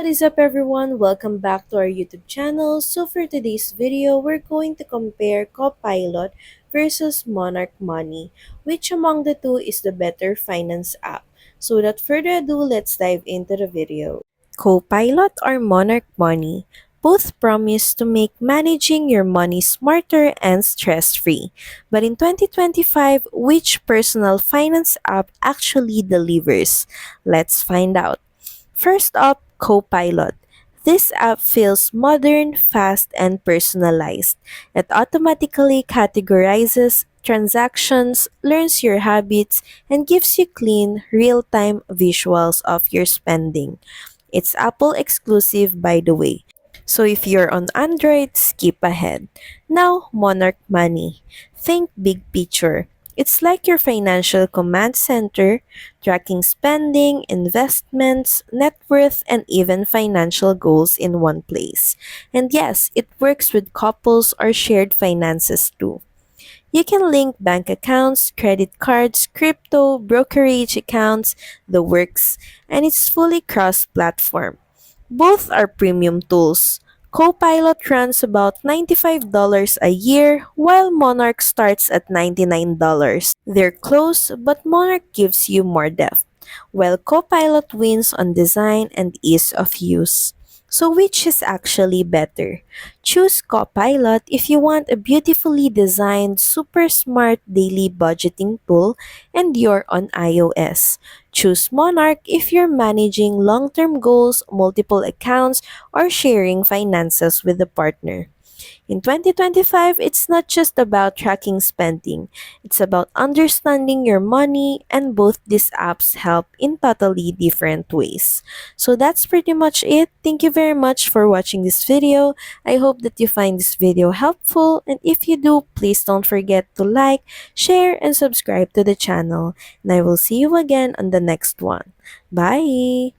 What is up everyone? Welcome back to our YouTube channel. So for today's video, we're going to compare Copilot versus Monarch Money. Which among the two is the better finance app? So without further ado, let's dive into the video. Copilot or Monarch Money both promise to make managing your money smarter and stress-free. But in 2025, which personal finance app actually delivers? Let's find out. First up, Copilot. This app feels modern, fast, and personalized. It automatically categorizes transactions, learns your habits, and gives you clean, real-time visuals of your spending. It's Apple exclusive, by the way. So if you're on Android, skip ahead. Now, Monarch Money. Think big picture. It's like your financial command center, tracking spending, investments, net worth, and even financial goals in one place. And yes, it works with couples or shared finances too. You can link bank accounts, credit cards, crypto, brokerage accounts, the works, and it's fully cross-platform. Both are premium tools. Copilot runs about $95 a year, while Monarch starts at $99. They're close, but Monarch gives you more depth, while Copilot wins on design and ease of use. So which is actually better? Choose Copilot if you want a beautifully designed, super smart daily budgeting tool and you're on iOS. Choose Monarch if you're managing long-term goals, multiple accounts, or sharing finances with a partner. In 2025, it's not just about tracking spending, it's about understanding your money, and both these apps help in totally different ways. So that's pretty much it. Thank you very much for watching this video. I hope that you find this video helpful, and if you do, please don't forget to like, share, and subscribe to the channel. And I will see you again on the next one. Bye!